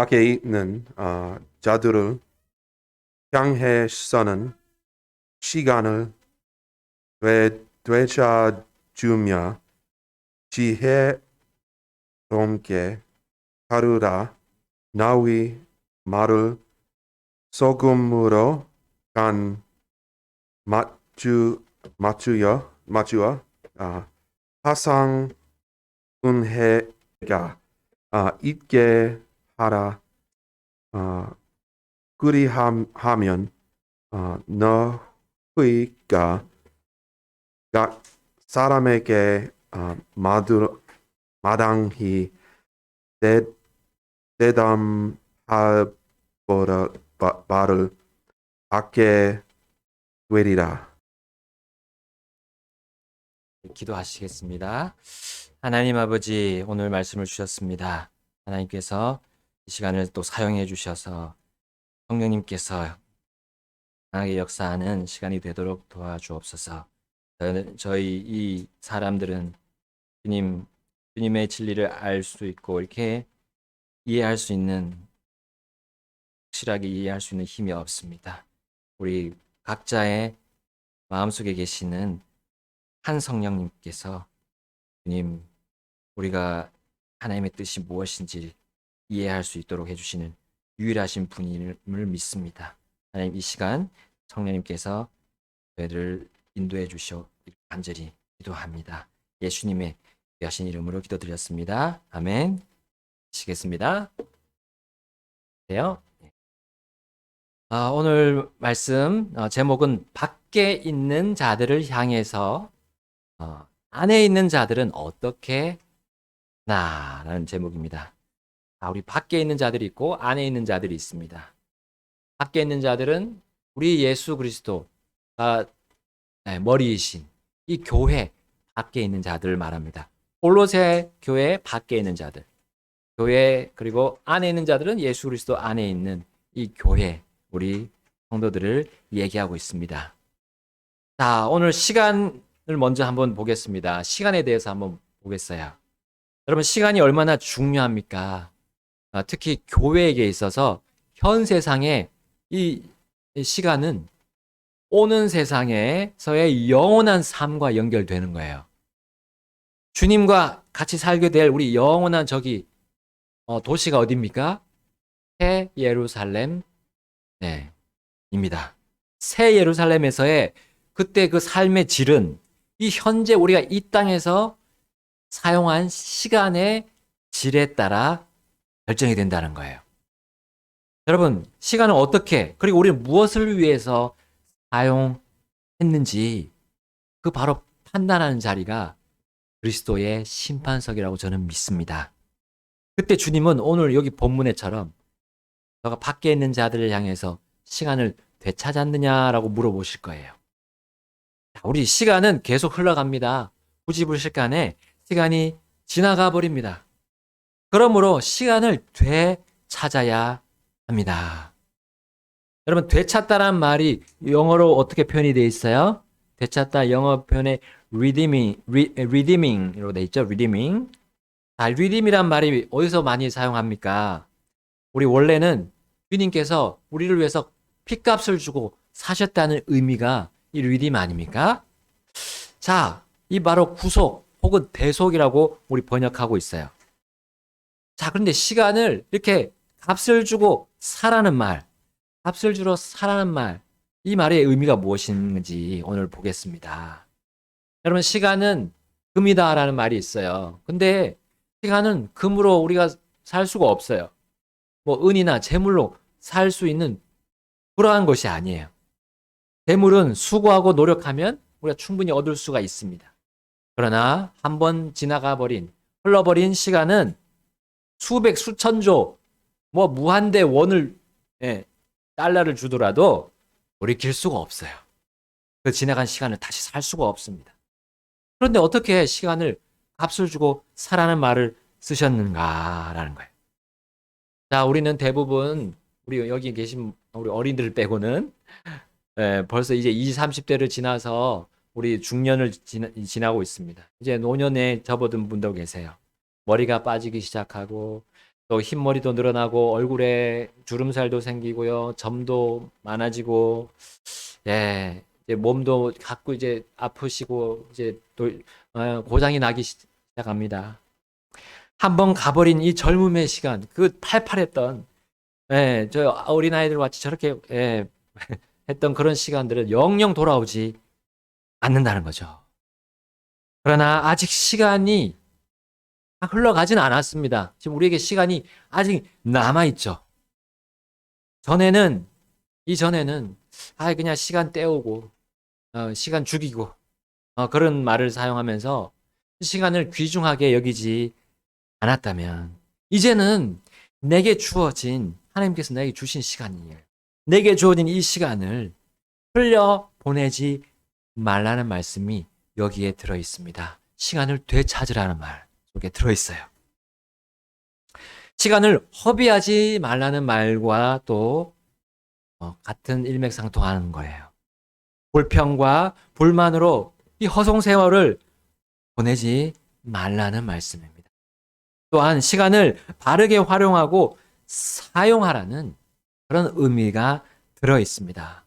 밖에 있는 자들을 향해서는 시간을 되찾으며 지혜롭게 가르라. 나의 말을 소금으로 간 맞추어 화상 은혜가 있게 하라. 그리하면 너희가 각 사람에게 마땅히 대담할 바를 받게 되리라. 기도하시겠습니다. 하나님 아버지, 오늘 말씀을 주셨습니다. 하나님께서 이 시간을 또 사용해 주셔서 성령님께서 강하게 역사하는 시간이 되도록 도와주옵소서. 저희 이 사람들은 주님의 진리를 알 수 있고 이렇게 이해할 수 있는, 확실하게 이해할 수 있는 힘이 없습니다. 우리 각자의 마음속에 계시는 한 성령님께서 주님, 우리가 하나님의 뜻이 무엇인지 이해할 수 있도록 해주시는 유일하신 분임을 믿습니다. 하나님, 이 시간 성령님께서 저희를 인도해 주시오 간절히 기도합니다. 예수님의 귀하신 이름으로 기도드렸습니다. 아멘. 시겠습니다. 네요. 오늘 말씀 제목은 밖에 있는 자들을 향해서 안에 있는 자들은 어떻게 나라는 제목입니다. 우리 밖에 있는 자들이 있고 안에 있는 자들이 있습니다. 밖에 있는 자들은 우리 예수 그리스도가 머리이신 이 교회 밖에 있는 자들을 말합니다. 골로새 교회 밖에 있는 자들, 교회 그리고 안에 있는 자들은 예수 그리스도 안에 있는 이 교회, 우리 성도들을 얘기하고 있습니다. 자, 오늘 시간을 먼저 한번 보겠습니다. 시간에 대해서 한번 보겠어요. 여러분, 시간이 얼마나 중요합니까? 특히 교회에게 있어서 현 세상에 이 시간은 오는 세상에서의 영원한 삶과 연결되는 거예요. 주님과 같이 살게 될 우리 영원한 도시가 어디입니까? 새 예루살렘, 입니다. 새 예루살렘에서의 그때 그 삶의 질은 이 현재 우리가 이 땅에서 사용한 시간의 질에 따라 결정이 된다는 거예요. 여러분, 시간은 어떻게, 그리고 우리는 무엇을 위해서 사용했는지 그 바로 판단하는 자리가 그리스도의 심판석이라고 저는 믿습니다. 그때 주님은 오늘 여기 본문에처럼 너가 밖에 있는 자들을 향해서 시간을 되찾았느냐라고 물어보실 거예요. 우리 시간은 계속 흘러갑니다. 부지불식간에 시간이 지나가 버립니다. 그러므로 시간을 되찾아야 합니다. 여러분, 되찾다란 말이 영어로 어떻게 표현이 되어 있어요? 되찾다 영어 표현에 redeeming으로 되어 있죠. redeeming. redeem이란 말이 어디서 많이 사용합니까? 우리 원래는 주님께서 우리를 위해서 핏값을 주고 사셨다는 의미가 이 redeem 아닙니까? 자, 이 바로 구속 혹은 대속이라고 우리 번역하고 있어요. 자, 그런데 시간을 이렇게 값을 주고 사라는 말, 값을 주러 사라는 말, 이 말의 의미가 무엇인지 오늘 보겠습니다. 여러분, 시간은 금이다라는 말이 있어요. 근데 시간은 금으로 우리가 살 수가 없어요. 뭐 은이나 재물로 살 수 있는 그러한 것이 아니에요. 재물은 수고하고 노력하면 우리가 충분히 얻을 수가 있습니다. 그러나 한번 지나가 버린, 흘러버린 시간은 수백, 수천조, 뭐 무한대 원을, 달러를 주더라도 돌이킬 수가 없어요. 그 지나간 시간을 다시 살 수가 없습니다. 그런데 어떻게 시간을 값을 주고 사라는 말을 쓰셨는가라는 거예요. 자, 우리는 대부분 우리 여기 계신 우리 어린이들 빼고는 벌써 이제 20, 30대를 지나서 우리 중년을 지나고 있습니다. 이제 노년에 접어든 분도 계세요. 머리가 빠지기 시작하고 또 흰머리도 늘어나고 얼굴에 주름살도 생기고요. 점도 많아지고 예. 이제 몸도 자꾸 이제 아프시고 이제 고장이 나기 시작합니다. 한번 가버린 이 젊음의 시간, 그 팔팔했던 예, 저 어린아이들 같이 저렇게 예, 했던 그런 시간들은 영영 돌아오지 않는다는 거죠. 그러나 아직 시간이 흘러가진 않았습니다. 지금 우리에게 시간이 아직 남아있죠. 이전에는, 그냥 시간 때우고, 시간 죽이고, 그런 말을 사용하면서 시간을 귀중하게 여기지 않았다면, 이제는 내게 주어진, 하나님께서 내게 주신 시간이에요. 내게 주어진 이 시간을 흘려 보내지 말라는 말씀이 여기에 들어 있습니다. 시간을 되찾으라는 말 속에 들어 있어요. 시간을 허비하지 말라는 말과 또 같은 일맥상통하는 거예요. 불평과 불만으로 이 허송 세월을 보내지 말라는 말씀입니다. 또한 시간을 바르게 활용하고 사용하라는 그런 의미가 들어 있습니다.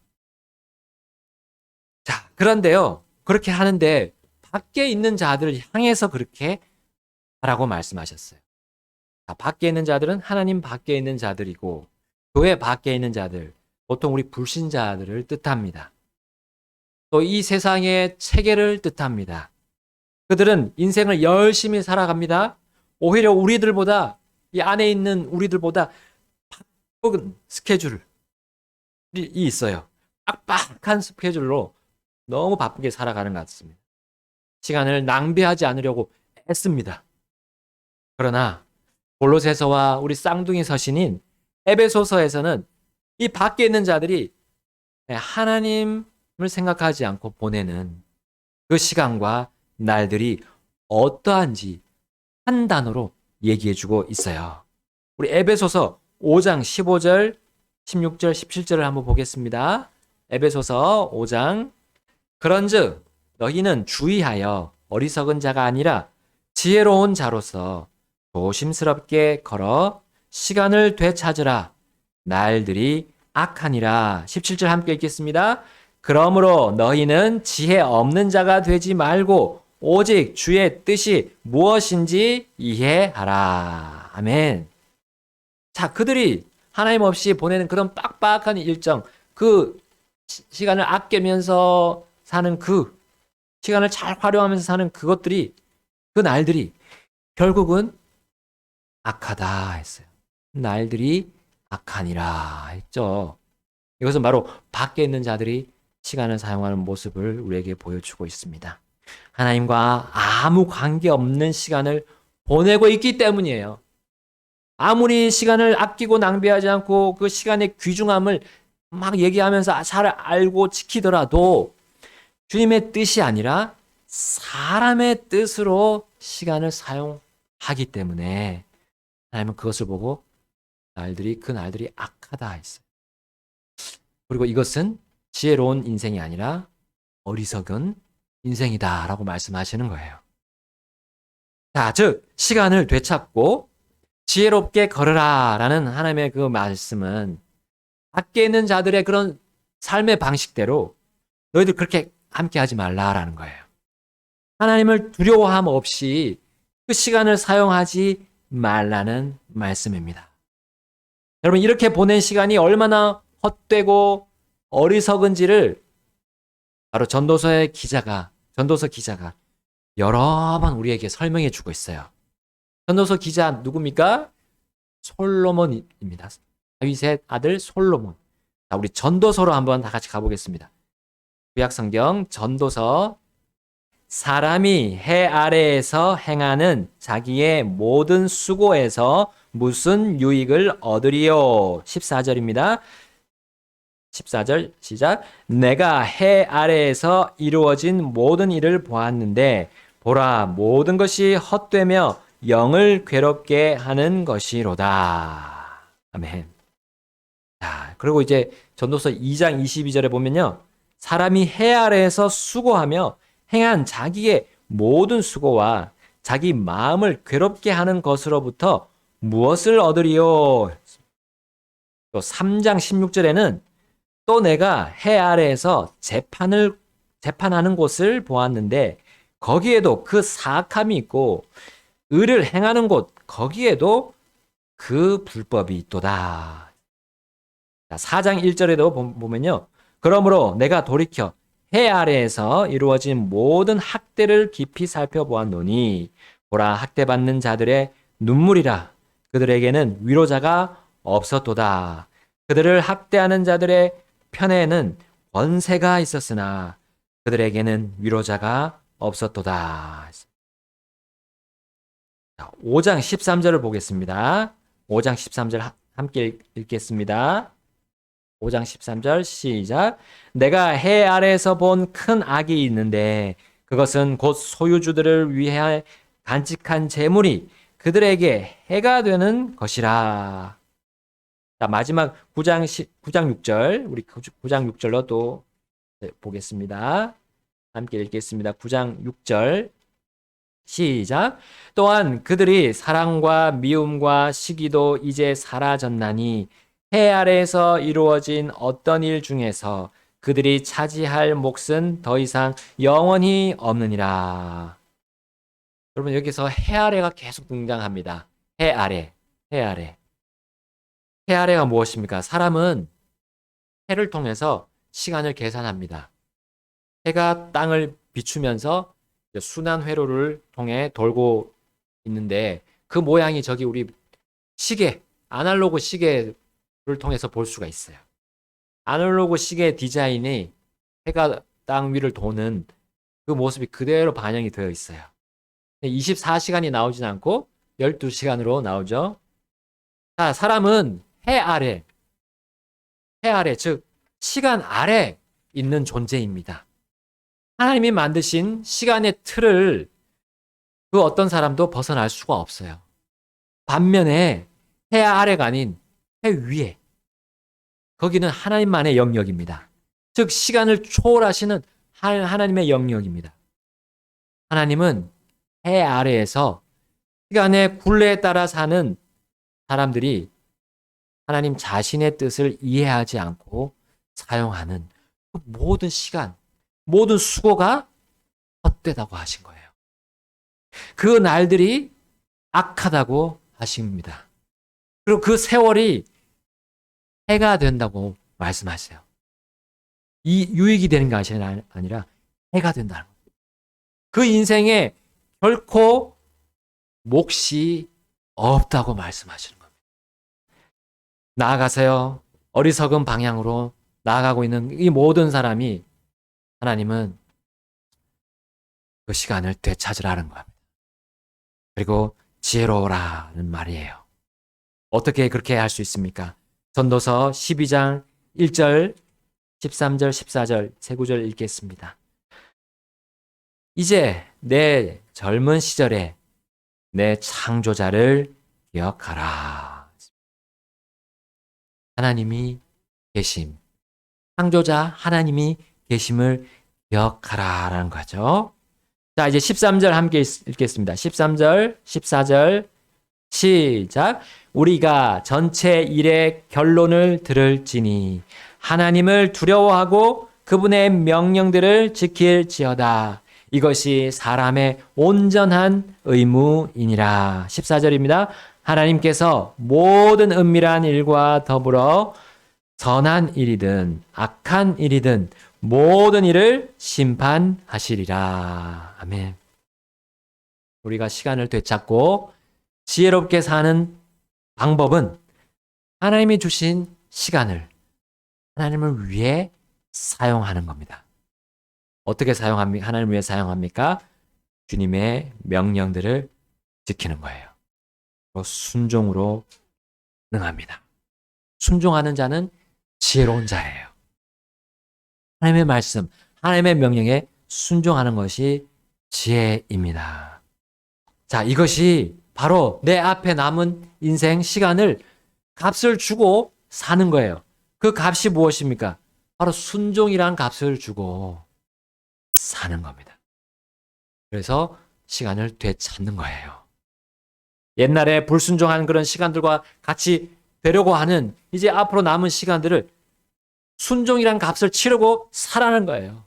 자, 그런데요, 그렇게 하는데 밖에 있는 자들을 향해서 그렇게 하라고 말씀하셨어요. 자, 밖에 있는 자들은 하나님 밖에 있는 자들이고 교회 밖에 있는 자들, 보통 우리 불신자들을 뜻합니다. 또 이 세상의 체계를 뜻합니다. 그들은 인생을 열심히 살아갑니다. 오히려 우리들보다, 이 안에 있는 우리들보다 바쁜 스케줄이 있어요. 빡빡한 스케줄로 너무 바쁘게 살아가는 것 같습니다. 시간을 낭비하지 않으려고 애씁니다. 그러나 골로새서와 우리 쌍둥이 서신인 에베소서에서는 이 밖에 있는 자들이 하나님을 생각하지 않고 보내는 그 시간과 날들이 어떠한지 한 단어로 얘기해주고 있어요. 우리 에베소서 5장 15절, 16절, 17절을 한번 보겠습니다. 에베소서 5장. 그런즉 너희는 주의하여 어리석은 자가 아니라 지혜로운 자로서 조심스럽게 걸어 시간을 되찾으라. 날들이 악하니라. 17절 함께 읽겠습니다. 그러므로 너희는 지혜 없는 자가 되지 말고 오직 주의 뜻이 무엇인지 이해하라. 아멘. 자, 그들이 하나님 없이 보내는 그런 빡빡한 일정, 그 시간을 아끼면서 사는 그 시간을 잘 활용하면서 사는 그것들이, 그 날들이 결국은 악하다 했어요. 날들이 악하니라 했죠. 이것은 바로 밖에 있는 자들이 시간을 사용하는 모습을 우리에게 보여주고 있습니다. 하나님과 아무 관계없는 시간을 보내고 있기 때문이에요. 아무리 시간을 아끼고 낭비하지 않고 그 시간의 귀중함을 막 얘기하면서 잘 알고 지키더라도 주님의 뜻이 아니라 사람의 뜻으로 시간을 사용하기 때문에 하나님은 그것을 보고 그 날들이 악하다 했어요. 그리고 이것은 지혜로운 인생이 아니라 어리석은 인생이다라고 말씀하시는 거예요. 자, 즉 시간을 되찾고 지혜롭게 걸으라라는 하나님의 그 말씀은 밖에 있는 자들의 그런 삶의 방식대로 너희들 그렇게 함께 하지 말라라는 거예요. 하나님을 두려워함 없이 그 시간을 사용하지 말라는 말씀입니다. 여러분, 이렇게 보낸 시간이 얼마나 헛되고 어리석은지를 바로 전도서 기자가 여러 번 우리에게 설명해 주고 있어요. 전도서 기자 누굽니까? 솔로몬입니다. 다윗의 아들 솔로몬. 자, 우리 전도서로 한번 다 같이 가보겠습니다. 구약성경 전도서. 사람이 해 아래에서 행하는 자기의 모든 수고에서 무슨 유익을 얻으리요? 14절입니다. 14절 시작. 내가 해 아래에서 이루어진 모든 일을 보았는데 보라, 모든 것이 헛되며 영을 괴롭게 하는 것이로다. 아멘. 자, 그리고 이제 전도서 2장 22절에 보면요. 사람이 해 아래에서 수고하며 행한 자기의 모든 수고와 자기 마음을 괴롭게 하는 것으로부터 무엇을 얻으리요? 또 3장 16절에는 또 내가 해 아래에서 재판하는 곳을 보았는데 거기에도 그 사악함이 있고 의를 행하는 곳 거기에도 그 불법이 있도다. 자, 4장 1절에도 보면요. 그러므로 내가 돌이켜 해 아래에서 이루어진 모든 학대를 깊이 살펴보았노니 보라 학대받는 자들의 눈물이라 그들에게는 위로자가 없었도다. 그들을 학대하는 자들의 편에는 권세가 있었으나 그들에게는 위로자가 없었도다. 5장 13절을 보겠습니다. 5장 13절 함께 읽겠습니다. 5장 13절 시작. 내가 해 아래에서 본 큰 악이 있는데 그것은 곧 소유주들을 위해 간직한 재물이 그들에게 해가 되는 것이라. 자, 마지막 9장 6절 우리 9장 6절로 또 보겠습니다. 함께 읽겠습니다. 9장 6절 시작. 또한 그들이 사랑과 미움과 시기도 이제 사라졌나니 해 아래에서 이루어진 어떤 일 중에서 그들이 차지할 몫은 더 이상 영원히 없느니라. 여러분 여기서 해 아래가 계속 등장합니다. 해 아래, 해 아래. 해 아래가 무엇입니까? 사람은 해를 통해서 시간을 계산합니다. 해가 땅을 비추면서 순환 회로를 통해 돌고 있는데 그 모양이 저기 우리 시계, 아날로그 시계를 통해서 볼 수가 있어요. 아날로그 시계 디자인이 해가 땅 위를 도는 그 모습이 그대로 반영이 되어 있어요. 24시간이 나오진 않고 12시간으로 나오죠. 자, 사람은 해 아래, 즉 시간 아래 있는 존재입니다. 하나님이 만드신 시간의 틀을 그 어떤 사람도 벗어날 수가 없어요. 반면에 해 아래가 아닌 해 위에, 거기는 하나님만의 영역입니다. 즉 시간을 초월하시는 하나님의 영역입니다. 하나님은 해 아래에서 시간의 굴레에 따라 사는 사람들이 하나님 자신의 뜻을 이해하지 않고 사용하는 그 모든 시간, 모든 수고가 헛되다고 하신 거예요. 그 날들이 악하다고 하십니다. 그리고 그 세월이 해가 된다고 말씀하세요. 이 유익이 되는 것이 아니라 해가 된다는 거예요. 그 인생에 결코 몫이 없다고 말씀하시는 겁니다. 나아가세요. 어리석은 방향으로 나아가고 있는 이 모든 사람이 하나님은 그 시간을 되찾으라는 겁니다. 그리고 지혜로우라는 말이에요. 어떻게 그렇게 할 수 있습니까? 전도서 12장 1절, 13절, 14절 세 구절 읽겠습니다. 이제 내 젊은 시절에 내 창조자를 기억하라. 하나님이 계심, 창조자 하나님이 계심을 기억하라라는 거죠. 자, 이제 13절 함께 읽겠습니다. 13절, 14절 시작. 우리가 전체 일의 결론을 들을지니 하나님을 두려워하고 그분의 명령들을 지킬지어다. 이것이 사람의 온전한 의무이니라. 14절입니다. 하나님께서 모든 은밀한 일과 더불어 선한 일이든 악한 일이든 모든 일을 심판하시리라. 아멘. 우리가 시간을 되찾고 지혜롭게 사는 방법은 하나님이 주신 시간을 하나님을 위해 사용하는 겁니다. 어떻게 사용합니까? 하나님을 위해 사용합니까? 주님의 명령들을 지키는 거예요. 순종으로 능합니다. 순종하는 자는 지혜로운 자예요. 하나님의 말씀, 하나님의 명령에 순종하는 것이 지혜입니다. 자, 이것이 바로 내 앞에 남은 인생 시간을 값을 주고 사는 거예요. 그 값이 무엇입니까? 바로 순종이란 값을 주고 사는 겁니다. 그래서 시간을 되찾는 거예요. 옛날에 불순종한 그런 시간들과 같이 되려고 하는 이제 앞으로 남은 시간들을 순종이란 값을 치르고 살아는 거예요.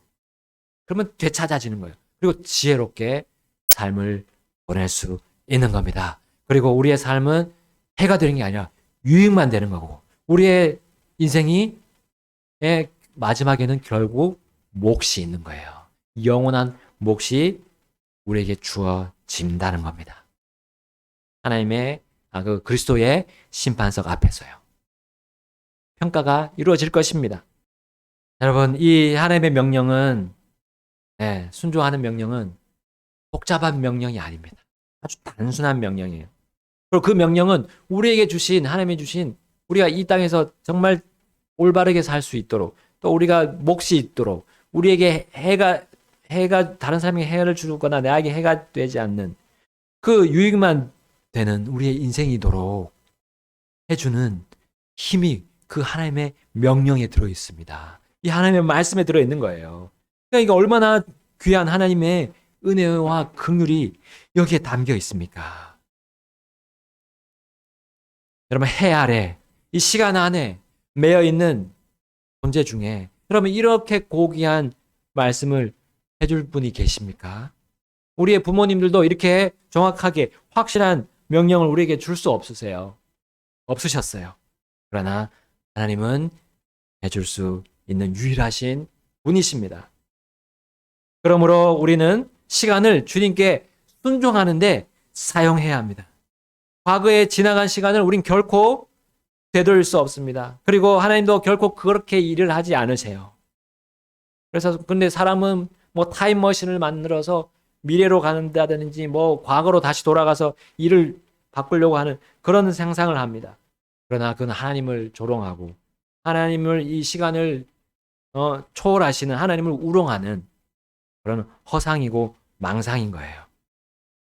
그러면 되찾아지는 거예요. 그리고 지혜롭게 삶을 보낼 수 있는 겁니다. 그리고 우리의 삶은 해가 되는 게 아니라 유익만 되는 거고, 우리의 인생이 마지막에는 결국 몫이 있는 거예요. 영원한 몫이 우리에게 주어진다는 겁니다. 하나님의 그 그리스도의 심판석 앞에서요. 평가가 이루어질 것입니다. 여러분, 이 하나님의 명령은 순종하는 명령은 복잡한 명령이 아닙니다. 아주 단순한 명령이에요. 그리고 그 명령은 우리에게 주신 하나님이 주신 우리가 이 땅에서 정말 올바르게 살 수 있도록 또 우리가 몫이 있도록 우리에게 해가 다른 사람에게 해를 주거나 내에게 해가 되지 않는 그 유익만 되는 우리의 인생이도록 해주는 힘이 그 하나님의 명령에 들어 있습니다. 이 하나님의 말씀에 들어 있는 거예요. 그러니까 이게 얼마나 귀한 하나님의 은혜와 긍휼이 여기에 담겨 있습니까? 여러분, 해 아래 이 시간 안에 매여 있는 존재 중에 여러분 이렇게 고귀한 말씀을 해줄 분이 계십니까? 우리의 부모님들도 이렇게 정확하게 확실한 명령을 우리에게 줄 수 없으셨어요. 그러나 하나님은 해줄 수 있는 유일하신 분이십니다. 그러므로 우리는 시간을 주님께 순종하는데 사용해야 합니다. 과거에 지나간 시간을 우린 결코 되돌릴 수 없습니다. 그리고 하나님도 결코 그렇게 일을 하지 않으세요. 그래서 근데 사람은 뭐 타임머신을 만들어서 미래로 간다든지 뭐 과거로 다시 돌아가서 일을 바꾸려고 하는 그런 상상을 합니다. 그러나 그건 하나님을 조롱하고 하나님을 이 시간을 초월하시는 하나님을 우롱하는 그런 허상이고 망상인 거예요.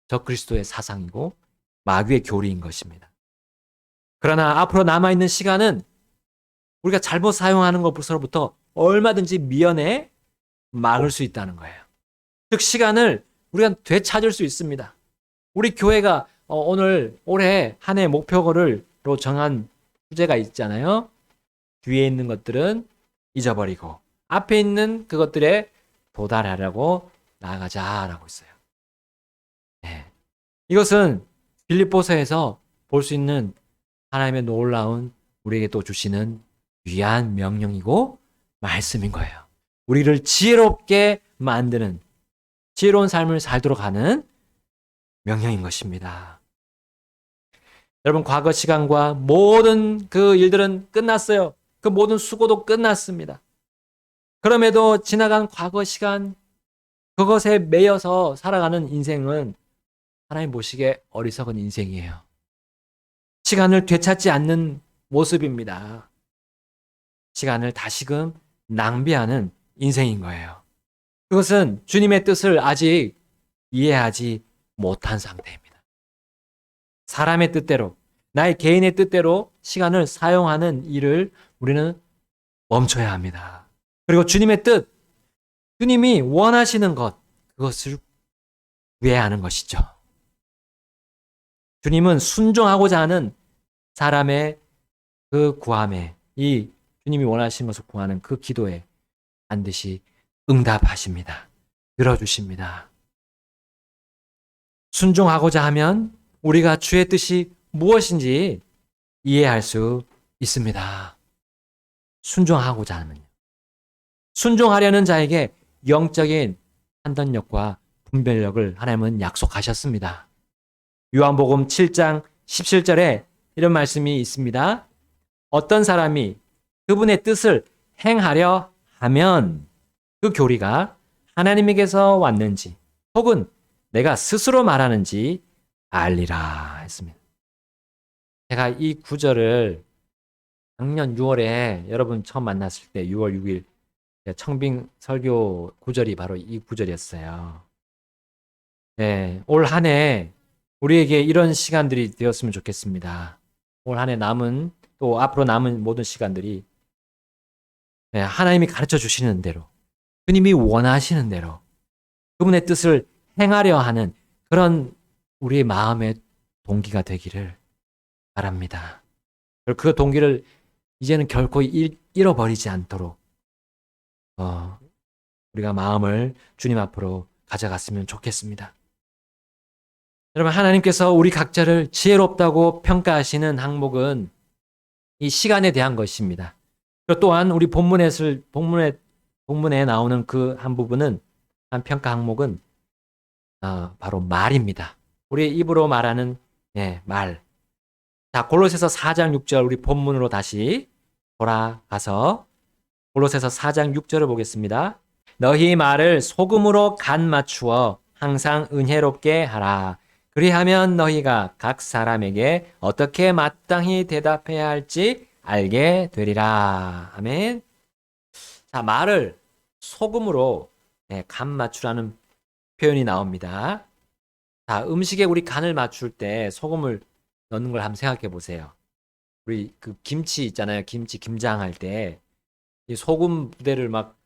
적그리스도의 사상이고 마귀의 교리인 것입니다. 그러나 앞으로 남아있는 시간은 우리가 잘못 사용하는 것으로부터 얼마든지 미연에 막을 수 있다는 거예요. 즉 시간을 우리가 되찾을 수 있습니다. 우리 교회가 올해 한 해 목표로 정한 주제가 있잖아요. 뒤에 있는 것들은 잊어버리고 앞에 있는 그것들에 도달하려고 나아가자라고 했어요. 네. 이것은 빌립보서에서 볼 수 있는 하나님의 놀라운 우리에게 또 주시는 귀한 명령이고 말씀인 거예요. 우리를 지혜롭게 만드는 지혜로운 삶을 살도록 하는 명령인 것입니다. 여러분, 과거 시간과 모든 그 일들은 끝났어요. 그 모든 수고도 끝났습니다. 그럼에도 지나간 과거 시간, 그것에 매여서 살아가는 인생은 하나님 보시기에 어리석은 인생이에요. 시간을 되찾지 않는 모습입니다. 시간을 다시금 낭비하는 인생인 거예요. 그것은 주님의 뜻을 아직 이해하지 못한 상태입니다. 사람의 뜻대로, 나의 개인의 뜻대로 시간을 사용하는 일을 우리는 멈춰야 합니다. 그리고 주님의 뜻, 주님이 원하시는 것, 그것을 구해야 하는 것이죠. 주님은 순종하고자 하는 사람의 그 구함에, 이 주님이 원하시는 것을 구하는 그 기도에 반드시 응답하십니다. 들어주십니다. 순종하고자 하면 우리가 주의 뜻이 무엇인지 이해할 수 있습니다. 순종하고자 하면요. 순종하려는 자에게 영적인 판단력과 분별력을 하나님은 약속하셨습니다. 요한복음 7장 17절에 이런 말씀이 있습니다. 어떤 사람이 그분의 뜻을 행하려 하면 그 교리가 하나님에게서 왔는지 혹은 내가 스스로 말하는지 알리라 했습니다. 제가 이 구절을 작년 6월에 여러분 처음 만났을 때 6월 6일 청빙 설교 구절이 바로 이 구절이었어요. 네, 올 한 해 우리에게 이런 시간들이 되었으면 좋겠습니다. 올 한 해 남은 또 앞으로 남은 모든 시간들이 하나님이 가르쳐 주시는 대로 주님이 원하시는 대로 그분의 뜻을 행하려 하는 그런 우리의 마음의 동기가 되기를 바랍니다. 그 동기를 이제는 결코 잃어버리지 않도록 우리가 마음을 주님 앞으로 가져갔으면 좋겠습니다. 여러분, 하나님께서 우리 각자를 지혜롭다고 평가하시는 항목은 이 시간에 대한 것입니다. 또한 우리 본문에 나오는 그 한 부분은, 한 평가 항목은 바로 말입니다. 우리 입으로 말하는 말. 자, 골로새서 4장 6절, 우리 본문으로 다시 돌아가서 골로새서 4장 6절을 보겠습니다. 너희 말을 소금으로 간 맞추어 항상 은혜롭게 하라. 그리하면 너희가 각 사람에게 어떻게 마땅히 대답해야 할지 알게 되리라. 아멘. 자, 말을 소금으로 간 맞추라는 표현이 나옵니다. 자, 음식에 우리 간을 맞출 때 소금을 넣는 걸 한번 생각해 보세요. 우리 그 김치 있잖아요. 김장할 때 이 소금 부대를 막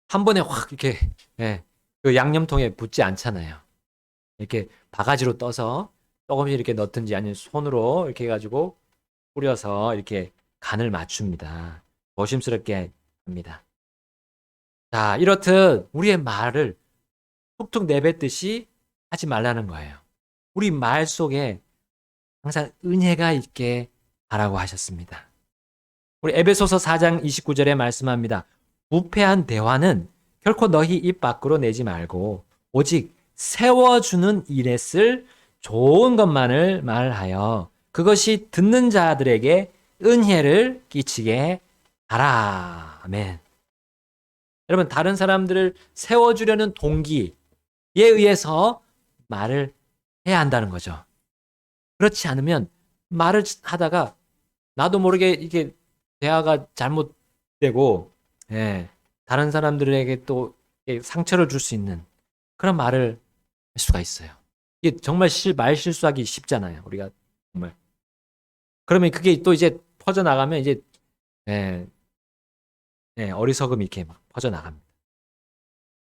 한 번에 확 이렇게 그 양념통에 붓지 않잖아요. 이렇게 바가지로 떠서 조금씩 이렇게 넣든지 아니면 손으로 이렇게 해가지고 뿌려서 이렇게 간을 맞춥니다. 조심스럽게 합니다. 자, 이렇듯 우리의 말을 툭툭 내뱉듯이 하지 말라는 거예요. 우리 말 속에 항상 은혜가 있게 하라고 하셨습니다. 우리 에베소서 4장 29절에 말씀합니다. 부패한 대화는 결코 너희 입 밖으로 내지 말고 오직 세워주는 일에 쓸 좋은 것만을 말하여 그것이 듣는 자들에게 은혜를 끼치게 하라. 아멘. 여러분, 다른 사람들을 세워주려는 동기에 의해서 말을 해야 한다는 거죠. 그렇지 않으면 말을 하다가 나도 모르게 이게 대화가 잘못되고 다른 사람들에게 또 상처를 줄 수 있는 그런 말을 할 수가 있어요. 이게 정말 말 실수하기 쉽잖아요. 우리가 정말. 그러면 그게 또 이제 퍼져나가면 이제 어리석음이 이렇게 막 퍼져나갑니다.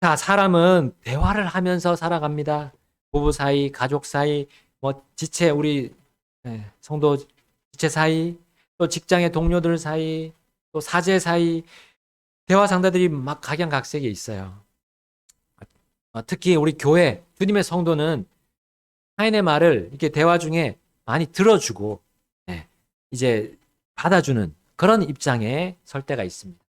자, 사람은 대화를 하면서 살아갑니다. 부부 사이, 가족 사이, 뭐 지체 우리 성도 지체 사이, 또 직장의 동료들 사이, 또 사제 사이, 대화 상대들이 막 각양각색이 있어요. 특히 우리 교회, 주님의 성도는 타인의 말을 이렇게 대화 중에 많이 들어주고 이제 받아주는 그런 입장에 설 때가 있습니다.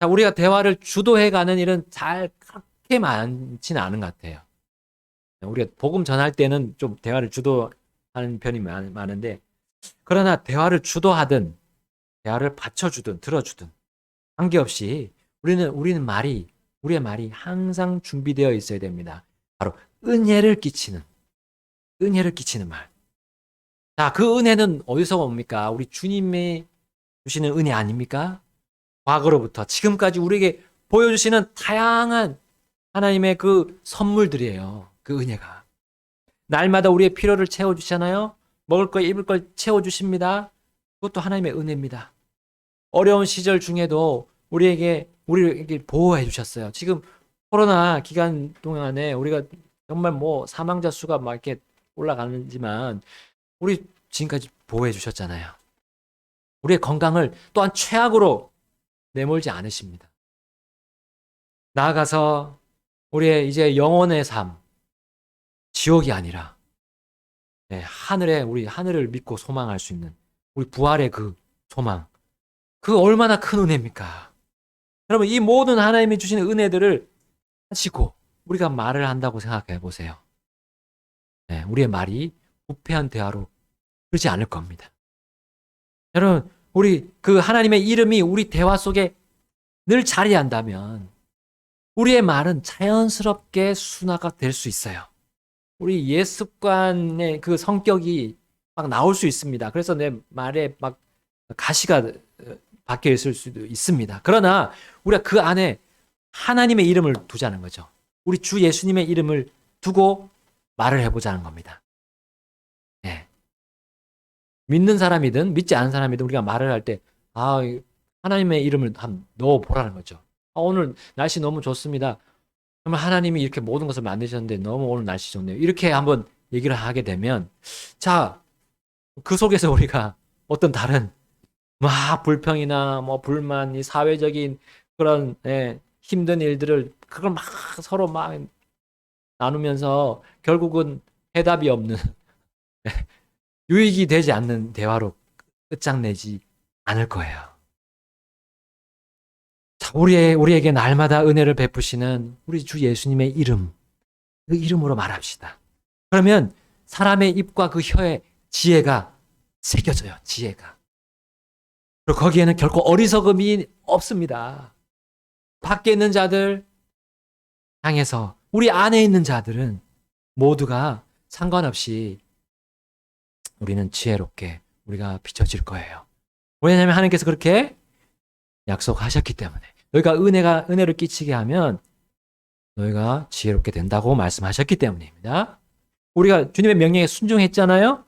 자, 우리가 대화를 주도해가는 일은 잘 그렇게 많지는 않은 것 같아요. 우리가 복음 전할 때는 좀 대화를 주도하는 편이 많은데, 그러나 대화를 주도하든 대화를 받쳐주든 들어주든 관계없이 우리의 말이 항상 준비되어 있어야 됩니다. 바로 은혜를 끼치는 말. 자, 그 은혜는 어디서 옵니까? 우리 주님이 주시는 은혜 아닙니까? 과거로부터 지금까지 우리에게 보여주시는 다양한 하나님의 그 선물들이에요. 그 은혜가. 날마다 우리의 필요를 채워주시잖아요. 먹을 거, 입을 걸 채워주십니다. 그것도 하나님의 은혜입니다. 어려운 시절 중에도 우리를 보호해 주셨어요. 지금 코로나 기간 동안에 우리가 정말 뭐 사망자 수가 막 이렇게 올라가는지만 우리 지금까지 보호해 주셨잖아요. 우리의 건강을 또한 최악으로 내몰지 않으십니다. 나아가서 우리의 이제 영혼의 삶, 지옥이 아니라 우리 하늘을 믿고 소망할 수 있는 우리 부활의 그 소망, 그 얼마나 큰 은혜입니까? 여러분, 이 모든 하나님이 주시는 은혜들을 하시고 우리가 말을 한다고 생각해 보세요. 우리의 말이 부패한 대화로 그러지 않을 겁니다. 여러분, 우리 그 하나님의 이름이 우리 대화 속에 늘 자리한다면 우리의 말은 자연스럽게 순화가 될 수 있어요. 우리 옛 습관의 그 성격이 막 나올 수 있습니다. 그래서 내 말에 막 가시가 박혀 있을 수도 있습니다. 그러나 우리가 그 안에 하나님의 이름을 두자는 거죠. 우리 주 예수님의 이름을 두고 말을 해보자는 겁니다. 믿는 사람이든 믿지 않은 사람이든 우리가 말을 할 때 하나님의 이름을 한번 넣어보라는 거죠. 오늘 날씨 너무 좋습니다. 정말 하나님이 이렇게 모든 것을 만드셨는데 너무 오늘 날씨 좋네요. 이렇게 한번 얘기를 하게 되면, 자, 그 속에서 우리가 어떤 다른 막 불평이나 뭐 불만, 이 사회적인 그런 힘든 일들을 그걸 막 서로 막 나누면서 결국은 해답이 없는 유익이 되지 않는 대화로 끝장내지 않을 거예요. 자, 우리에게 날마다 은혜를 베푸시는 우리 주 예수님의 이름, 그 이름으로 말합시다. 그러면 사람의 입과 그 혀에 지혜가 새겨져요. 지혜가. 그리고 거기에는 결코 어리석음이 없습니다. 밖에 있는 자들 향해서 우리 안에 있는 자들은 모두가 상관없이 우리는 지혜롭게 우리가 비춰질 거예요. 왜냐하면 하나님께서 그렇게 약속하셨기 때문에. 너희가 은혜를 끼치게 하면 너희가 지혜롭게 된다고 말씀하셨기 때문입니다. 우리가 주님의 명령에 순종했잖아요.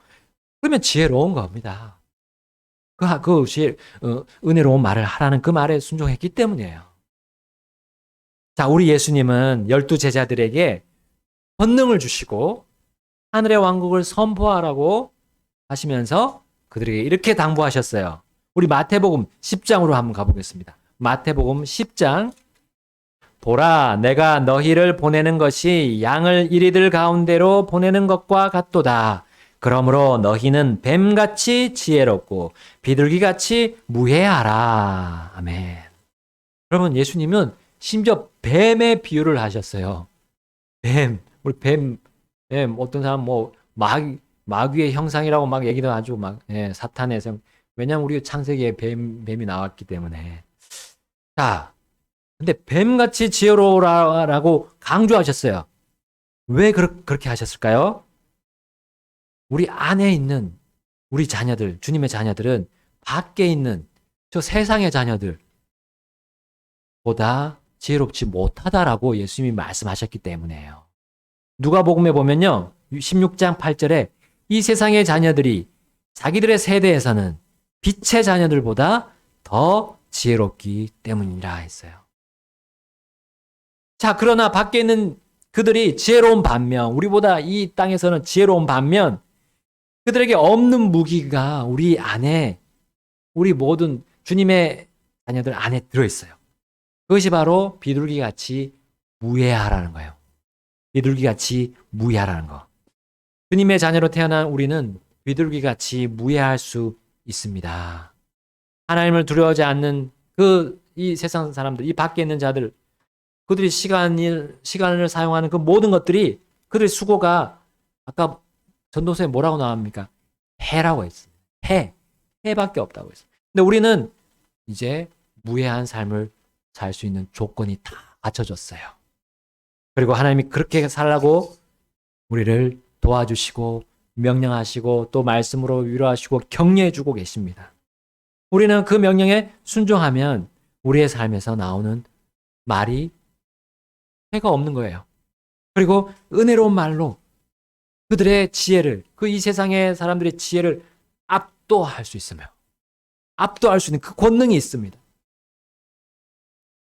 그러면 지혜로운 겁니다. 은혜로운 말을 하라는 그 말에 순종했기 때문이에요. 자, 우리 예수님은 12 제자들에게 권능을 주시고 하늘의 왕국을 선포하라고 하시면서 그들에게 이렇게 당부하셨어요. 우리 마태복음 10장으로 한번 가보겠습니다. 마태복음 10장. 보라, 내가 너희를 보내는 것이 양을 이리들 가운데로 보내는 것과 같도다. 그러므로 너희는 뱀같이 지혜롭고 비둘기같이 무해하라. 아멘. 여러분, 예수님은 심지어 뱀의 비유를 하셨어요. 우리 뱀, 어떤 사람 마귀의 형상이라고 막 얘기도 하죠. 사탄의 성. 왜냐하면 우리 창세기에 뱀이 나왔기 때문에. 자, 근데 뱀같이 지혜로우라고 강조하셨어요. 왜 그렇게 하셨을까요? 우리 안에 있는 우리 자녀들, 주님의 자녀들은 밖에 있는 저 세상의 자녀들보다 지혜롭지 못하다라고 예수님이 말씀하셨기 때문에요. 누가복음에 보면요. 16장 8절에 이 세상의 자녀들이 자기들의 세대에서는 빛의 자녀들보다 더 지혜롭기 때문이라 했어요. 자, 그러나 밖에 있는 그들이 지혜로운 반면, 우리보다 이 땅에서는 지혜로운 반면, 그들에게 없는 무기가 우리 안에, 우리 모든 주님의 자녀들 안에 들어있어요. 그것이 바로 비둘기같이 무해하라는 거예요. 비둘기같이 무해하라는 거. 주님의 자녀로 태어난 우리는 비둘기같이 무해할 수 있습니다. 하나님을 두려워하지 않는 이 세상 사람들, 이 밖에 있는 자들, 그들이 시간을 사용하는 그 모든 것들이 그들의 수고가 아까 전도서에 뭐라고 나옵니까? 해라고 했어요. 해밖에 없다고 했어요. 근데 우리는 이제 무해한 삶을 살 수 있는 조건이 다 갖춰졌어요. 그리고 하나님이 그렇게 살라고 우리를 도와주시고 명령하시고 또 말씀으로 위로하시고 격려해주고 계십니다. 우리는 그 명령에 순종하면 우리의 삶에서 나오는 말이 해가 없는 거예요. 그리고 은혜로운 말로 그들의 지혜를, 이 세상의 사람들의 지혜를 압도할 수 있으며, 압도할 수 있는 그 권능이 있습니다.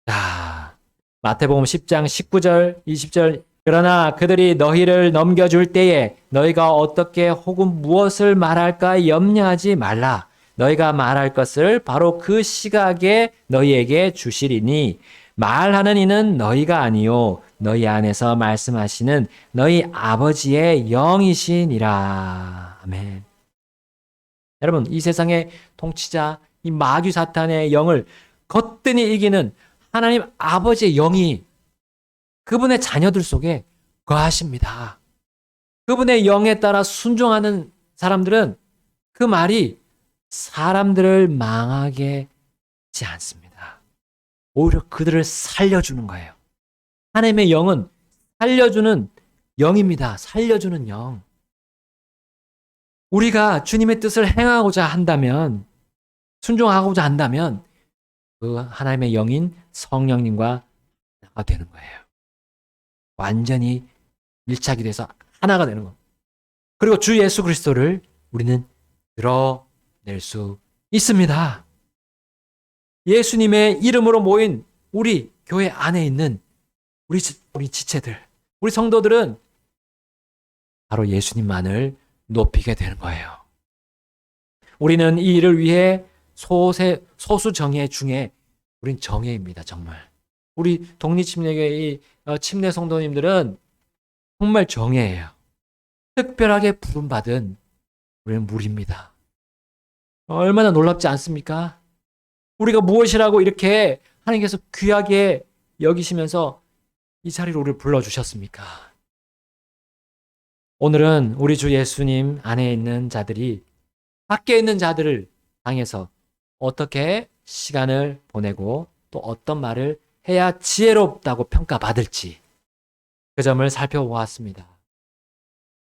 자, 마태복음 10장 19절, 20절. 그러나 그들이 너희를 넘겨줄 때에 너희가 어떻게 혹은 무엇을 말할까 염려하지 말라. 너희가 말할 것을 바로 그 시각에 너희에게 주시리니 말하는 이는 너희가 아니요 너희 안에서 말씀하시는 너희 아버지의 영이시니라. 아멘. 여러분, 이 세상의 통치자, 이 마귀 사탄의 영을 거뜬히 이기는 하나님 아버지의 영이 그분의 자녀들 속에 거하십니다. 그분의 영에 따라 순종하는 사람들은 그 말이 사람들을 망하게 하지 않습니다. 오히려 그들을 살려주는 거예요. 하나님의 영은 살려주는 영입니다. 살려주는 영. 우리가 주님의 뜻을 행하고자 한다면, 순종하고자 한다면 그 하나님의 영인 성령님과 하나가 되는 거예요. 완전히 밀착이 돼서 하나가 되는 겁니다. 그리고 주 예수 그리스도를 우리는 드러낼 수 있습니다. 예수님의 이름으로 모인 우리 교회 안에 있는 우리 지체들, 우리 성도들은 바로 예수님만을 높이게 되는 거예요. 우리는 이 일을 위해 소수 정예 중에 우린 정예입니다. 정말. 우리 독립침례교회의 침례 성도님들은 정말 정예예요. 특별하게 부름받은 우리는 무리입니다. 얼마나 놀랍지 않습니까? 우리가 무엇이라고 이렇게 하나님께서 귀하게 여기시면서 이 자리로 우리를 불러주셨습니까? 오늘은 우리 주 예수님 안에 있는 자들이 밖에 있는 자들을 향해서 어떻게 시간을 보내고 또 어떤 말을 해야 지혜롭다고 평가받을지 그 점을 살펴보았습니다.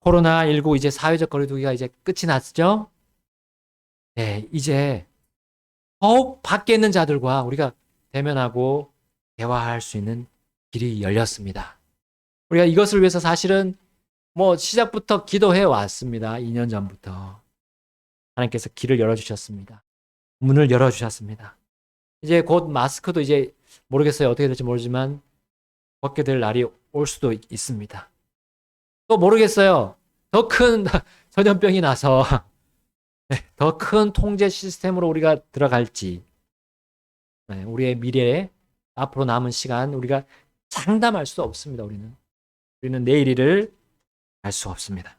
코로나19 이제 사회적 거리두기가 이제 끝이 났죠? 네, 이제 더욱 밖에 있는 자들과 우리가 대면하고 대화할 수 있는 길이 열렸습니다. 우리가 이것을 위해서 사실은 시작부터 기도해 왔습니다. 2년 전부터. 하나님께서 길을 열어주셨습니다. 문을 열어주셨습니다. 이제 곧 마스크도 이제 모르겠어요. 어떻게 될지 모르지만 벗게 될 날이 올 수도 있습니다. 또 모르겠어요. 더 큰 전염병이 나서 더 큰 통제 시스템으로 우리가 들어갈지 우리의 미래에 앞으로 남은 시간 우리가 장담할 수 없습니다. 우리는 내일 일을 알 수 없습니다.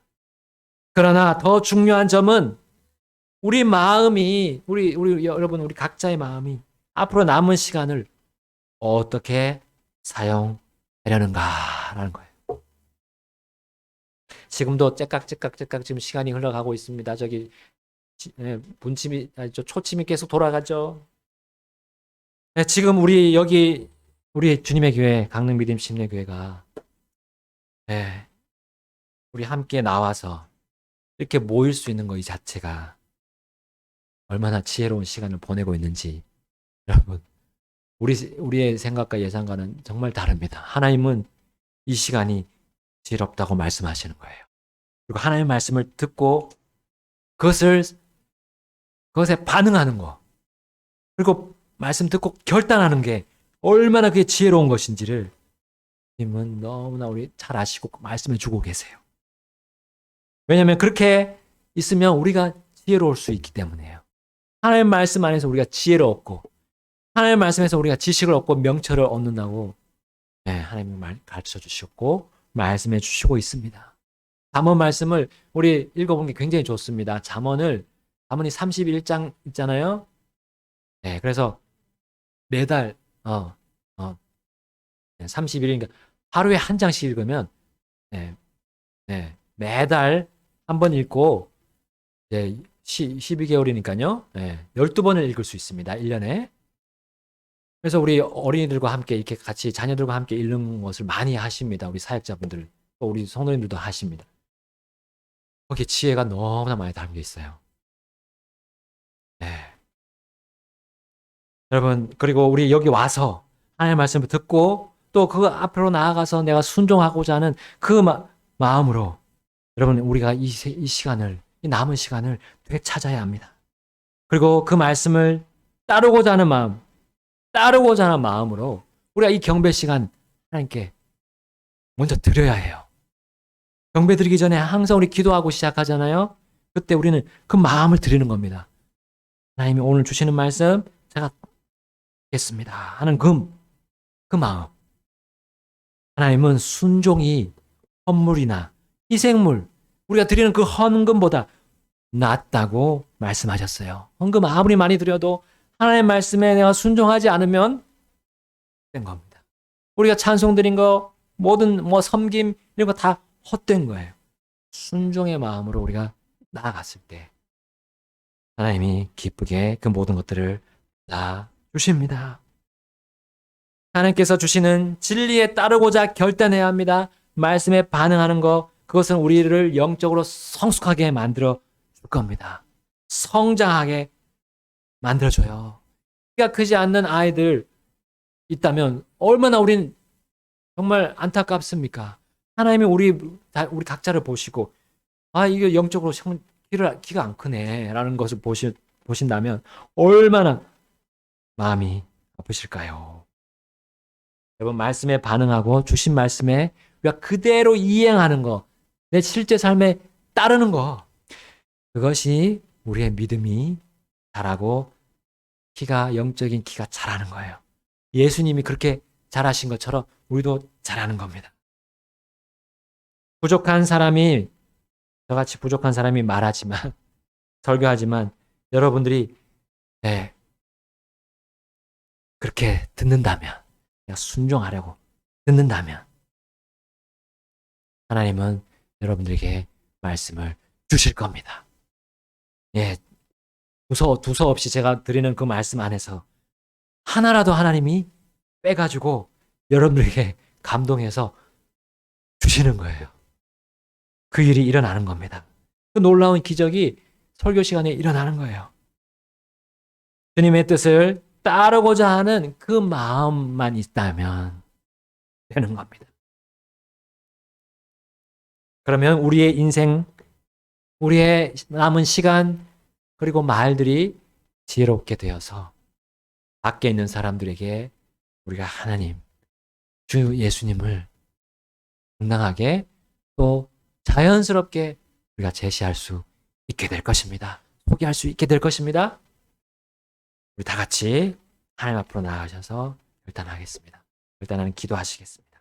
그러나 더 중요한 점은 우리 마음이 우리 여러분 우리 각자의 마음이 앞으로 남은 시간을 어떻게 사용하려는가라는 거예요. 지금도 째깍째깍 지금 시간이 흘러가고 있습니다. 저기 분침이 초침이 계속 돌아가죠. 지금 우리 주님의 교회 강릉 믿음 침례교회가 우리 함께 나와서 이렇게 모일 수 있는 거 이 자체가 얼마나 지혜로운 시간을 보내고 있는지 여러분 우리의 생각과 예상과는 정말 다릅니다. 하나님은 이 시간이 지혜롭다고 말씀하시는 거예요. 그리고 하나님의 말씀을 듣고 그것에 반응하는 거 그리고 말씀 듣고 결단하는 게 얼마나 그게 지혜로운 것인지를 주님은 너무나 우리 잘 아시고 말씀해 주고 계세요. 왜냐하면 그렇게 있으면 우리가 지혜로울 수 있기 때문이에요. 하나님의 말씀 안에서 우리가 지혜를 얻고 하나님의 말씀에서 우리가 지식을 얻고 명철을 얻는다고 하나님이 가르쳐 주셨고 말씀해 주시고 있습니다. 잠언 말씀을 우리 읽어본 게 굉장히 좋습니다. 잠언이 31장 있잖아요. 그래서 매달 30일이니까 하루에 한 장씩 읽으면 매달 한 번 읽고 12개월이니까요. 12번을 읽을 수 있습니다. 1년에. 그래서 우리 어린이들과 함께 이렇게 같이 자녀들과 함께 읽는 것을 많이 하십니다. 우리 사역자분들, 또 우리 성도님들도 하십니다. 거기에 지혜가 너무나 많이 담겨 있어요. 여러분, 그리고 우리 여기 와서 하나님의 말씀을 듣고 또 그 앞으로 나아가서 내가 순종하고자 하는 그 마음으로 여러분 우리가 이 시간을 이 남은 시간을 되찾아야 합니다. 그리고 그 말씀을 따르고자 하는 마음으로 우리가 이 경배 시간 하나님께 먼저 드려야 해요. 경배 드리기 전에 항상 우리 기도하고 시작하잖아요. 그때 우리는 그 마음을 드리는 겁니다. 하나님이 오늘 주시는 말씀 제가 듣겠습니다 하는 그 마음. 하나님은 순종이 헌물이나 희생물, 우리가 드리는 그 헌금보다 낫다고 말씀하셨어요. 헌금 아무리 많이 드려도 하나님의 말씀에 내가 순종하지 않으면 된 겁니다. 우리가 찬송 드린 거, 모든 섬김 이런 거 다 헛된 거예요. 순종의 마음으로 우리가 나아갔을 때 하나님이 기쁘게 그 모든 것들을 다 주십니다. 하나님께서 주시는 진리에 따르고자 결단해야 합니다. 말씀에 반응하는 것, 그것은 우리를 영적으로 성숙하게 만들어 줄 겁니다. 성장하게 만들어줘요. 키가 크지 않는 아이들 있다면 얼마나 우린 정말 안타깝습니까? 하나님이 우리 각자를 보시고 이게 영적으로 키가 안 크네 라는 것을 보신다면 얼마나 마음이 아프실까요? 여러분 말씀에 반응하고 주신 말씀에 우리가 그대로 이행하는 거 내 실제 삶에 따르는 거. 그것이 우리의 믿음이 자라고 영적인 키가 자라는 거예요. 예수님이 그렇게 잘하신 것처럼 우리도 잘하는 겁니다. 부족한 사람이, 저같이 부족한 사람이 말하지만, 설교하지만, 여러분들이, 네, 그렇게 듣는다면, 내가 순종하려고 듣는다면, 하나님은 여러분들에게 말씀을 주실 겁니다. 예, 두서 없이 제가 드리는 그 말씀 안에서 하나라도 하나님이 빼가지고 여러분들에게 감동해서 주시는 거예요. 그 일이 일어나는 겁니다. 그 놀라운 기적이 설교 시간에 일어나는 거예요. 주님의 뜻을 따르고자 하는 그 마음만 있다면 되는 겁니다. 그러면 우리의 인생, 우리의 남은 시간, 그리고 말들이 지혜롭게 되어서 밖에 있는 사람들에게 우리가 하나님, 주 예수님을 당당하게 또 자연스럽게 우리가 제시할 수 있게 될 것입니다. 소개할 수 있게 될 것입니다. 우리 다 같이 하나님 앞으로 나아가셔서 결단하겠습니다. 결단하는 기도하시겠습니다.